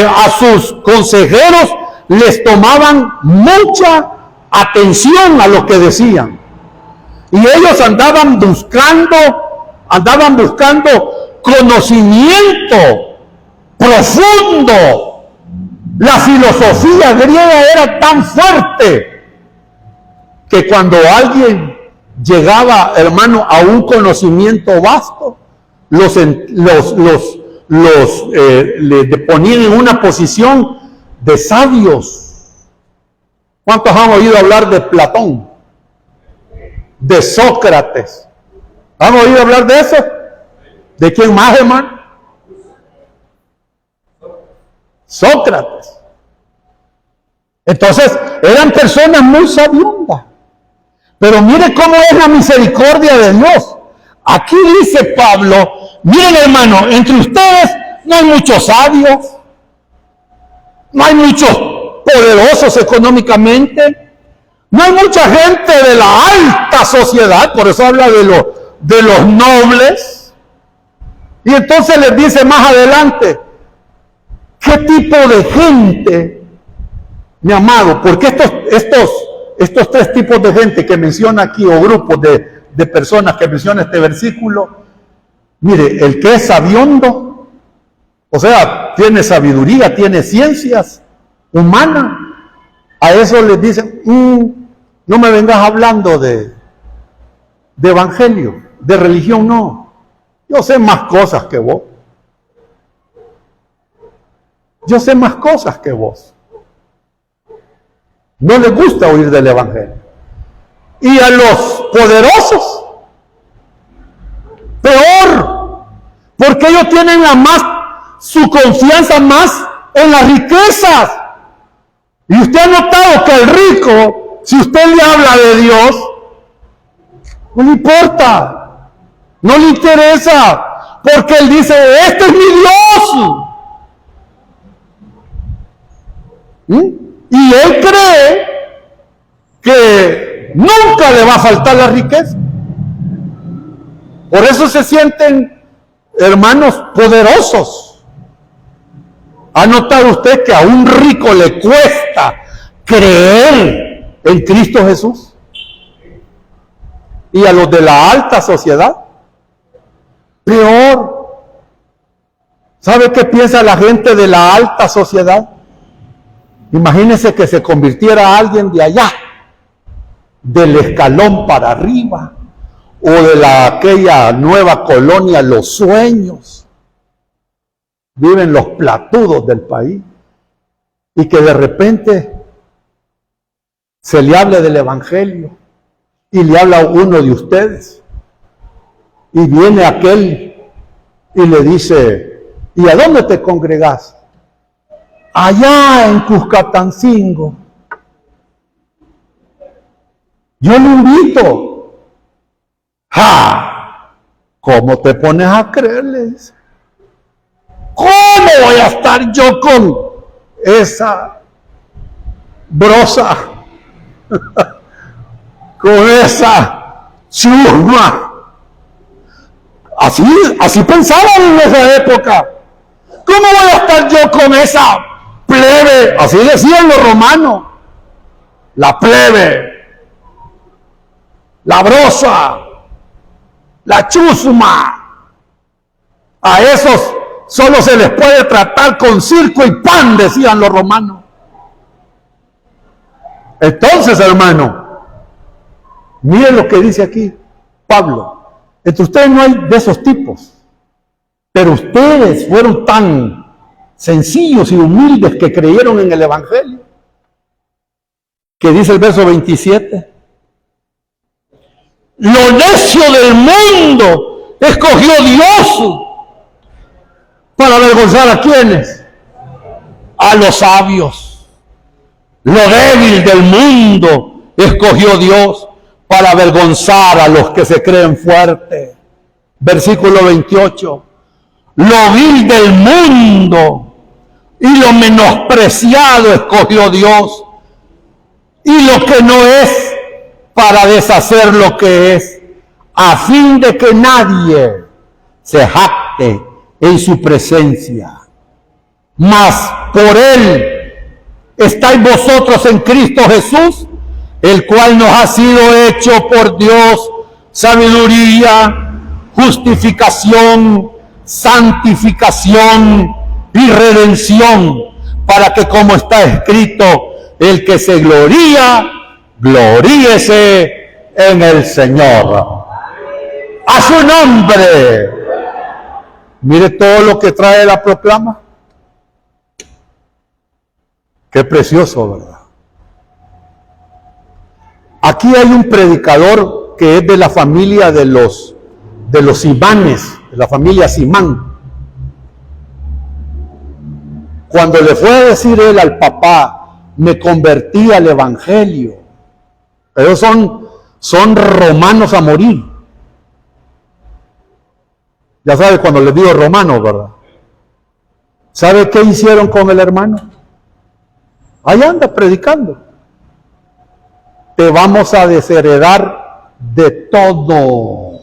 a sus consejeros les tomaban mucha atención a lo que decían. Y ellos andaban buscando conocimiento profundo. La filosofía griega era tan fuerte que cuando alguien llegaba, hermano, a un conocimiento vasto, le ponían en una posición de sabios. ¿Cuántos han oído hablar de Platón? De Sócrates. ¿Han oído hablar de eso? ¿De quién más, hermano? Sócrates. Entonces, eran personas muy sabiondas. Pero mire cómo es la misericordia de Dios. Aquí dice Pablo, miren, hermano, entre ustedes no hay muchos sabios, no hay muchos poderosos económicamente, no hay mucha gente de la alta sociedad, por eso habla de los nobles. Y entonces les dice más adelante, ¿qué tipo de gente, mi amado? Porque estos tres tipos de gente que menciona aquí, o grupos de personas que menciona este versículo, mire, el que es sabiondo, o sea, tiene sabiduría, tiene ciencias humanas, a eso les dicen, no me vengas hablando de evangelio, de religión, no. Yo sé más cosas que vos. Yo sé más cosas que vos. No les gusta oír del evangelio. Y a los poderosos, peor, porque ellos tienen su confianza más en las riquezas. Y usted ha notado que el rico, si usted le habla de Dios, no le importa, no le interesa, porque él dice, este es mi Dios. Y él cree que nunca le va a faltar la riqueza. Por eso se sienten, hermanos, poderosos. ¿Ha notado usted que a un rico le cuesta creer en Cristo Jesús? Y a los de la alta sociedad, peor. ¿Sabe qué piensa la gente de la alta sociedad? Imagínese que se convirtiera alguien de allá, del escalón para arriba, o de aquella nueva colonia Los Sueños. Viven los platudos del país. Y que de repente se le hable del evangelio y le habla uno de ustedes. Y viene aquel y le dice, ¿y a dónde te congregás? Allá en Cuscatancingo. Yo lo invito. ¡Ja! ¿Cómo te pones a creerles? ¿Cómo voy a estar yo con esa brosa? Con esa chusma. Así pensaban en esa época. ¿Cómo voy a estar yo con esa plebe? Así decían los romanos. La plebe, la brosa, la chusma. A esos solo se les puede tratar con circo y pan, decían los romanos. Entonces, hermano, miren lo que dice aquí Pablo. Entre ustedes no hay de esos tipos. Pero ustedes fueron tan sencillos y humildes que creyeron en el evangelio. Que dice el verso 27. Lo necio del mundo escogió Dios para avergonzar a quienes, a los sabios. Lo débil del mundo escogió Dios para avergonzar a los que se creen fuertes. Versículo 28. Lo vil del mundo y lo menospreciado escogió Dios, y lo que no es, para deshacer lo que es, a fin de que nadie se jacte en su presencia. Mas por él estáis vosotros en Cristo Jesús, el cual nos ha sido hecho por Dios sabiduría, justificación, santificación y redención, para que, como está escrito, el que se gloría, gloríese en el Señor. A su nombre. Mire todo lo que trae la proclama. Qué precioso, ¿verdad? Aquí hay un predicador que es de la familia de los Simanes, de la familia Simán. Cuando le fue a decir él al papá, me convertí al evangelio. Ellos son romanos a morir. Ya sabe cuando les digo romanos, ¿verdad? ¿Sabe qué hicieron con el hermano? Ahí anda predicando. Te vamos a desheredar de todo.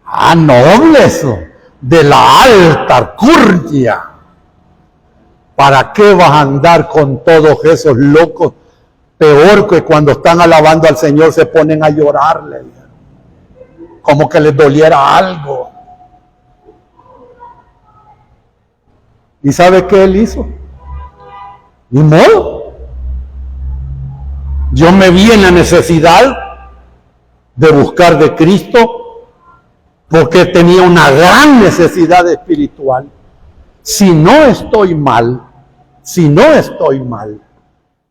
Ah, noble eso, de la alta alcurnia. ¿Para qué vas a andar con todos esos locos? Peor que cuando están alabando al Señor se ponen a llorarle, como que les doliera algo. ¿Y sabe qué él hizo? Ni modo. Yo me vi en la necesidad de buscar de Cristo porque tenía una gran necesidad espiritual. Si no estoy mal,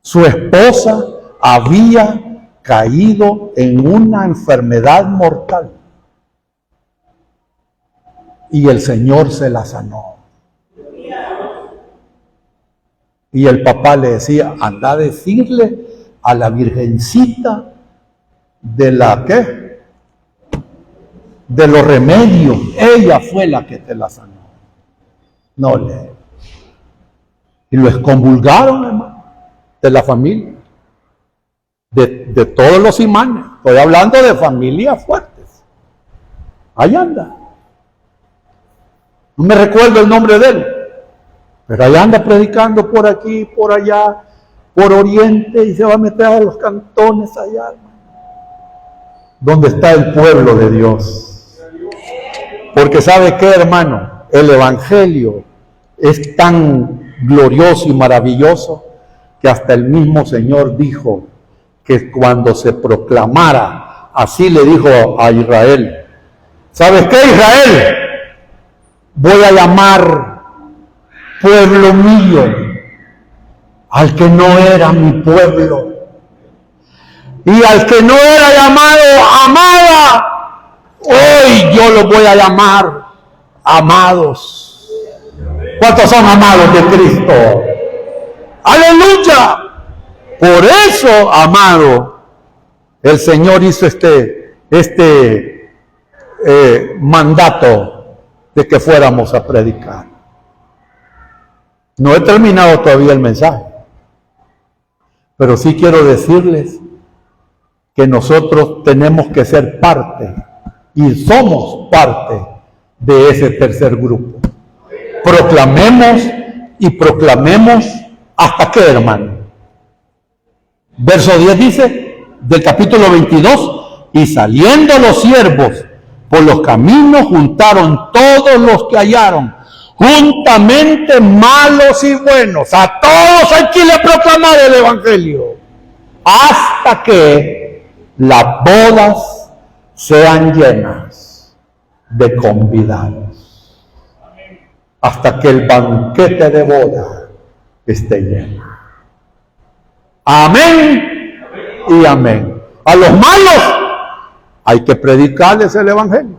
su esposa había caído en una enfermedad mortal y el Señor se la sanó. Y el papá le decía, anda a decirle a la virgencita de la ¿qué? De los remedios. Ella fue la que te la sanó. No le. Y lo excomulgaron, hermano, de la familia. De todos los imanes. Estoy hablando de familias fuertes. Ahí anda. No me recuerdo el nombre de él. Pero ahí anda predicando por aquí, por allá, por Oriente, y se va a meter a los cantones allá, donde está el pueblo de Dios. Porque ¿sabe qué, hermano? El Evangelio es tan glorioso y maravilloso que hasta el mismo Señor dijo que cuando se proclamara, así le dijo a Israel, ¿sabes qué, Israel? Voy a llamar pueblo mío al que no era mi pueblo, y al que no era llamado amada, hoy yo lo voy a llamar amados. ¿Cuántos son amados de Cristo? ¡Aleluya! Por eso, amado, el Señor hizo este mandato de que fuéramos a predicar. No he terminado todavía el mensaje, pero sí quiero decirles que nosotros tenemos que ser parte, y somos parte de ese tercer grupo. Proclamemos y proclamemos hasta qué, hermano. Verso 10 dice, del capítulo 22, y saliendo los siervos por los caminos juntaron todos los que hallaron, juntamente malos y buenos, a todos hay que le proclamar el evangelio, hasta que las bodas sean llenas de convidados, hasta que el banquete de boda esté lleno. Amén y amén. A los malos hay que predicarles el evangelio.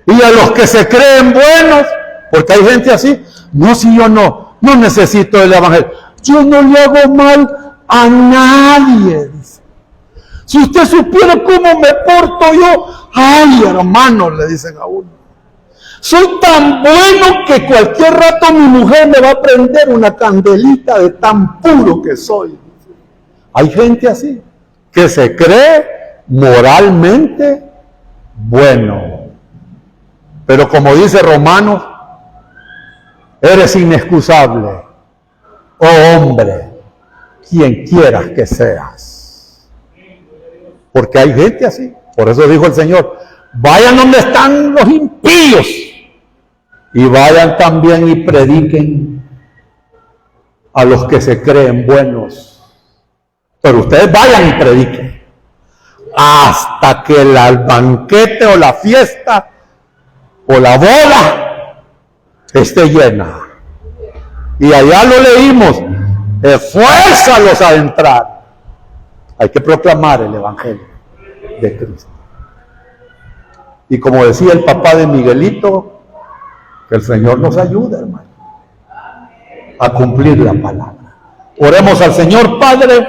Y a los que se creen buenos, porque hay gente así, no, si yo no necesito el evangelio, yo no le hago mal a nadie, dice. Si usted supiera cómo me porto yo, ay hermano, le dicen a uno. Soy tan bueno que cualquier rato mi mujer me va a prender una candelita de tan puro que soy. Hay gente así, que se cree moralmente bueno. Pero como dice Romanos, eres inexcusable, oh hombre, quien quieras que seas. Porque hay gente así. Por eso dijo el Señor, vayan donde están los impíos y vayan también y prediquen a los que se creen buenos. Pero ustedes vayan y prediquen hasta que el banquete o la fiesta o la boda esté llena. Y allá lo leímos, esfuérzalos a entrar. Hay que proclamar el Evangelio de Cristo. Y como decía el papá de Miguelito, que el Señor nos ayude, hermano, a cumplir la palabra. Oremos al Señor. Padre,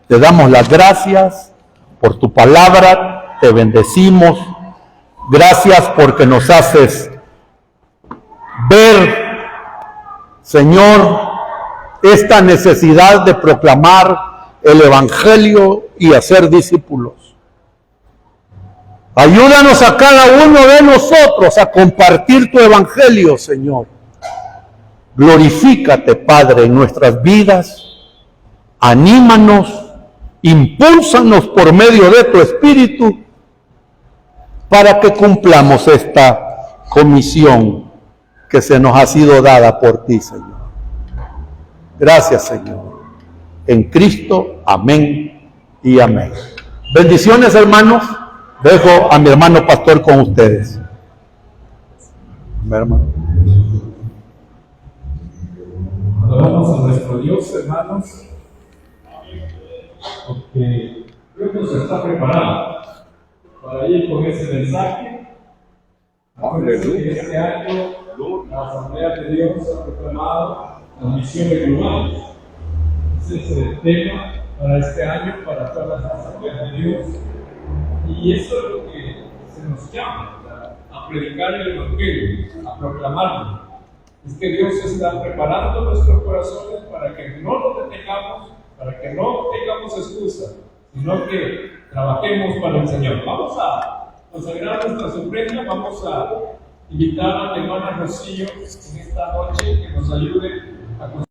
te damos las gracias por tu palabra, te bendecimos. Gracias porque nos haces ver, Señor, esta necesidad de proclamar el Evangelio y hacer discípulos. Ayúdanos a cada uno de nosotros a compartir tu Evangelio, Señor. Glorifícate, Padre, en nuestras vidas. Anímanos, impúlsanos por medio de tu Espíritu para que cumplamos esta comisión que se nos ha sido dada por ti, Señor. Gracias, Señor. En Cristo, amén y amén. Bendiciones, hermanos. Dejo a mi hermano pastor con ustedes. Mi hermano. Adoramos a nuestro Dios, hermanos, porque Dios nos está preparando para ir con ese mensaje. Aleluya. Este año la Asamblea de Dios ha proclamado las misiones globales. Ese es el tema para este año, para todas las Asambleas de Dios. Y eso es lo que se nos llama, a predicar el Evangelio, a proclamarlo. Es que Dios está preparando nuestros corazones para que no nos detengamos, para que no tengamos excusa, sino que trabajemos para el Señor. Vamos a consagrar nuestras ofrendas, vamos a invitar a la hermana Rocío en esta noche que nos ayude a